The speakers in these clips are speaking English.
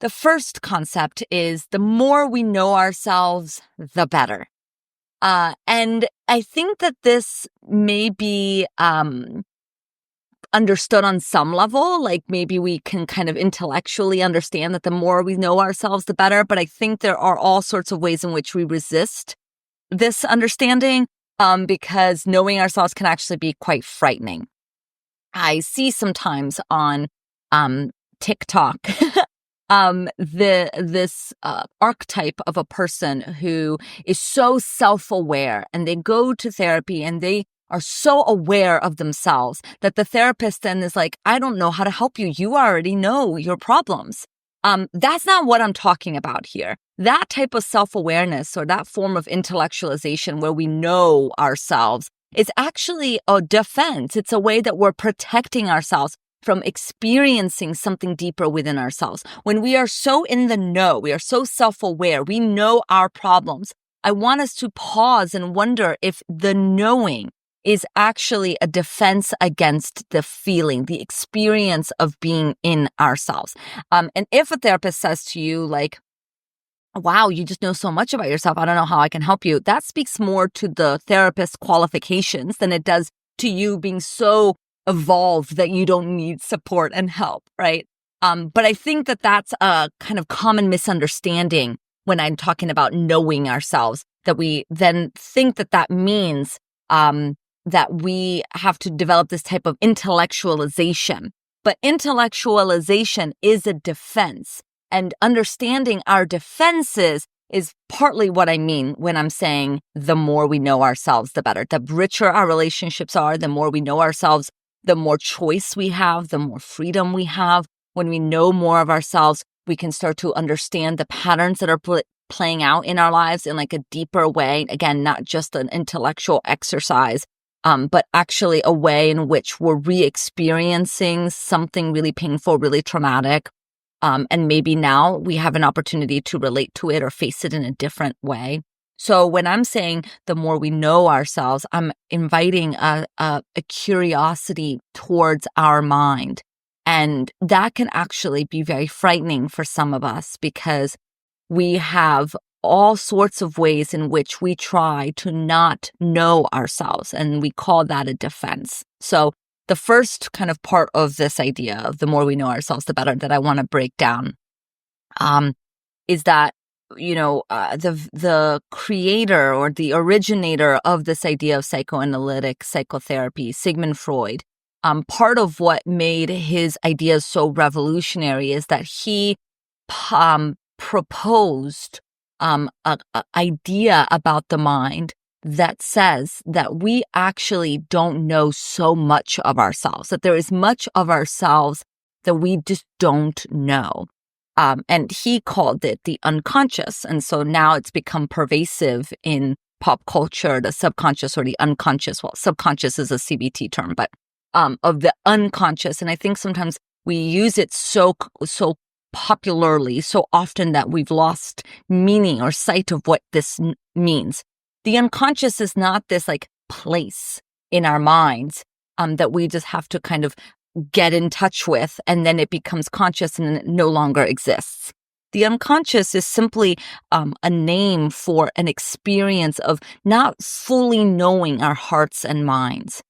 the first concept is the more we know ourselves, the better. And I think that this may be understood on some level, like maybe we can kind of intellectually understand that the more we know ourselves, the better. But I think there are all sorts of ways in which we resist this understanding because knowing ourselves can actually be quite frightening. I see sometimes on TikTok this archetype of a person who is so self-aware, and they go to therapy and they are so aware of themselves that the therapist then is like, I don't know how to help you. You already know your problems. That's not what I'm talking about here. That type of self-awareness or that form of intellectualization where we know ourselves is actually a defense. It's a way that we're protecting ourselves from experiencing something deeper within ourselves. When we are so in the know, we are so self-aware, we know our problems. I want us to pause and wonder if the knowing is actually a defense against the feeling, the experience of being in ourselves. And if a therapist says to you, like, wow, you just know so much about yourself, I don't know how I can help you, that speaks more to the therapist's qualifications than it does to you being so evolved that you don't need support and help, right? But I think that that's a kind of common misunderstanding when I'm talking about knowing ourselves, that we then think that that means that we have to develop this type of intellectualization. But intellectualization is a defense, and understanding our defenses is partly what I mean when I'm saying the more we know ourselves, the better. The richer our relationships are, the more we know ourselves, the more choice we have, the more freedom we have. When we know more of ourselves, we can start to understand the patterns that are playing out in our lives in like a deeper way. Again, not just an intellectual exercise, but actually a way in which we're re-experiencing something really painful, really traumatic. And maybe now we have an opportunity to relate to it or face it in a different way. So when I'm saying the more we know ourselves, I'm inviting a curiosity towards our mind. And that can actually be very frightening for some of us because we have all sorts of ways in which we try to not know ourselves, and we call that a defense. So the first kind of part of this idea of the more we know ourselves, the better, that I want to break down is that, the creator or the originator of this idea of psychoanalytic psychotherapy, Sigmund Freud, part of what made his ideas so revolutionary is that he proposed an idea about the mind that says that we actually don't know so much of ourselves, that there is much of ourselves that we just don't know. And he called it the unconscious. And so now it's become pervasive in pop culture, the subconscious or the unconscious. Well, subconscious is a CBT term, but of the unconscious. And I think sometimes we use it so popularly, so often that we've lost meaning or sight of what this means. The unconscious is not this like place in our minds that we just have to kind of get in touch with, and then it becomes conscious and it no longer exists. The unconscious is simply a name for an experience of not fully knowing our hearts and minds,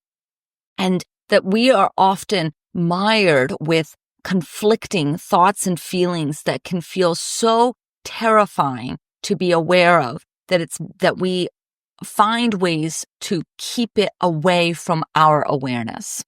and that we are often mired with conflicting thoughts and feelings that can feel so terrifying to be aware of that we find ways to keep it away from our awareness.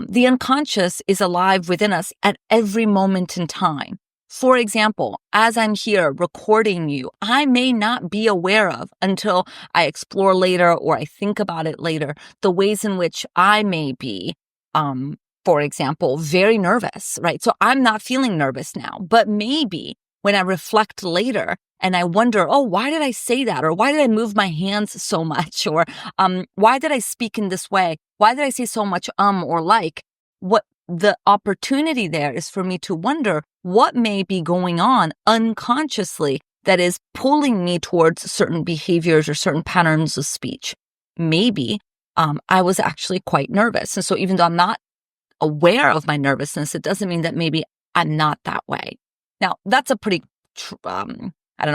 The unconscious is alive within us at every moment in time. For example, as I'm here recording you, I may not be aware of until I explore later or I think about it later, the ways in which I may be, for example, very nervous, right? So I'm not feeling nervous now, but maybe when I reflect later and I wonder, oh, why did I say that? Or why did I move my hands so much? Or why did I speak in this way? Why did I say so much or like? What the opportunity there is for me to wonder what may be going on unconsciously that is pulling me towards certain behaviors or certain patterns of speech. Maybe I was actually quite nervous. And so even though I'm not aware of my nervousness, it doesn't mean that maybe I'm not that way. Now, that's a pretty,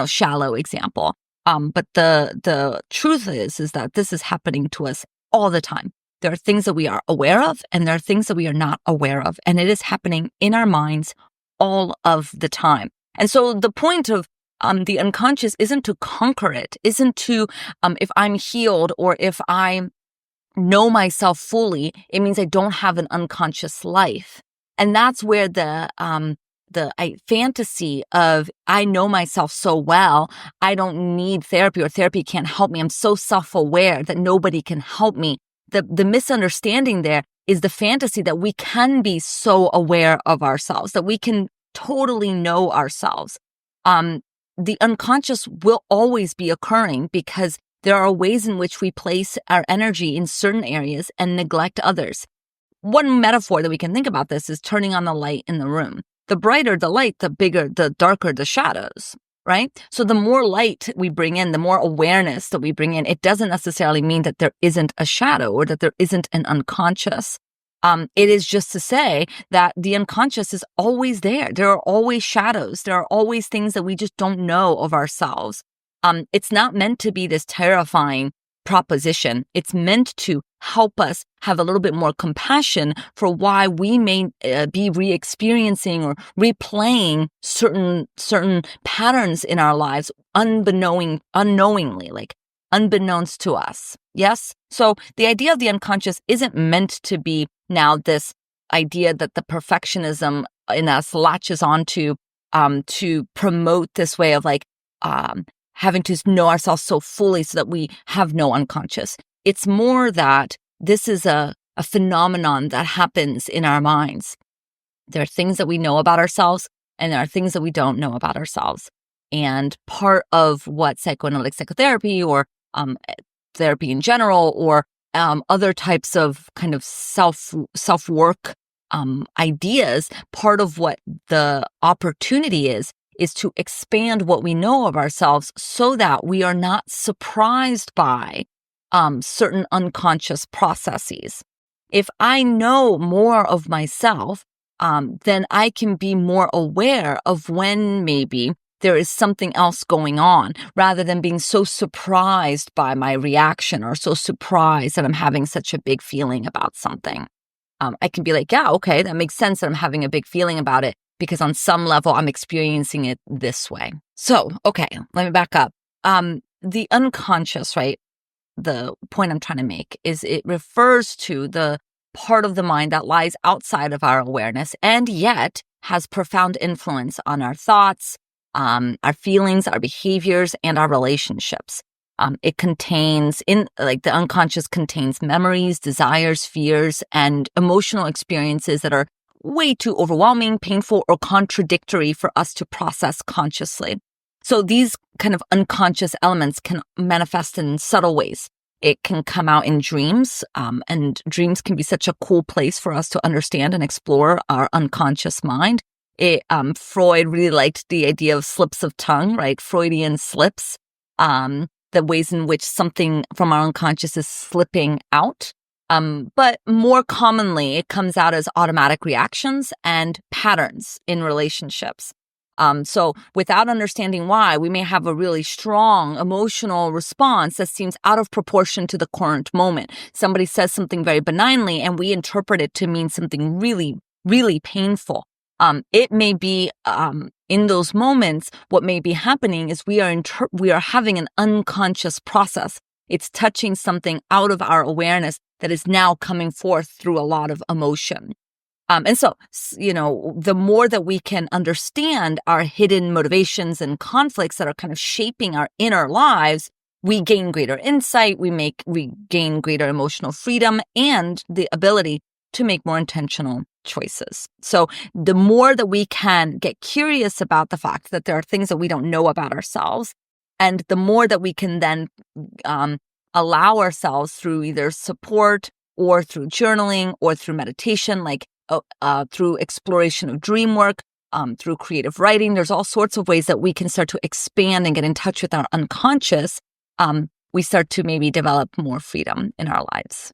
shallow example. But the truth is that this is happening to us all the time. There are things that we are aware of, and there are things that we are not aware of. And it is happening in our minds all of the time. And so the point of the unconscious isn't to conquer it, isn't to, if I'm healed or if I know myself fully, it means I don't have an unconscious life. And that's where the fantasy of I know myself so well, I don't need therapy or therapy can't help me. I'm so self-aware that nobody can help me. The misunderstanding there is the fantasy that we can be so aware of ourselves, that we can totally know ourselves. The unconscious will always be occurring because there are ways in which we place our energy in certain areas and neglect others. One metaphor that we can think about this is turning on the light in the room. The brighter the light, the darker the shadows, right? So the more light we bring in, the more awareness that we bring in, it doesn't necessarily mean that there isn't a shadow or that there isn't an unconscious. It is just to say that the unconscious is always there. There are always shadows. There are always things that we just don't know of ourselves. It's not meant to be this terrifying proposition. It's meant to help us have a little bit more compassion for why we may be re-experiencing or replaying certain patterns in our lives unknowingly, like unbeknownst to us. Yes? So the idea of the unconscious isn't meant to be now this idea that the perfectionism in us latches onto to promote this way of having to know ourselves so fully so that we have no unconscious. It's more that this is a phenomenon that happens in our minds. There are things that we know about ourselves, and there are things that we don't know about ourselves. And part of what psychoanalytic psychotherapy or therapy in general or other types of kind of self-work ideas, part of what the opportunity is to expand what we know of ourselves so that we are not surprised by certain unconscious processes. If I know more of myself, then I can be more aware of when maybe there is something else going on rather than being so surprised by my reaction or so surprised that I'm having such a big feeling about something. I can be like, yeah, okay, that makes sense that I'm having a big feeling about it because on some level I'm experiencing it this way. So, okay, let me back up. The unconscious, right? The point I'm trying to make is it refers to the part of the mind that lies outside of our awareness and yet has profound influence on our thoughts, our feelings, our behaviors, and our relationships. It contains, the unconscious contains memories, desires, fears, and emotional experiences that are way too overwhelming, painful, or contradictory for us to process consciously. So these kind of unconscious elements can manifest in subtle ways. It can come out in dreams, and dreams can be such a cool place for us to understand and explore our unconscious mind. Freud really liked the idea of slips of tongue, right? Freudian slips, the ways in which something from our unconscious is slipping out. But more commonly, it comes out as automatic reactions and patterns in relationships. So without understanding why, we may have a really strong emotional response that seems out of proportion to the current moment. Somebody says something very benignly and we interpret it to mean something really, really painful. It may be, in those moments, what may be happening is we are having an unconscious process. It's touching something out of our awareness that is now coming forth through a lot of emotion. And so, the more that we can understand our hidden motivations and conflicts that are kind of shaping our inner lives, we gain greater insight, we gain greater emotional freedom and the ability to make more intentional choices. So the more that we can get curious about the fact that there are things that we don't know about ourselves, and the more that we can then allow ourselves through either support or through journaling or through meditation, through exploration of dream work, through creative writing, there's all sorts of ways that we can start to expand and get in touch with our unconscious. We start to maybe develop more freedom in our lives.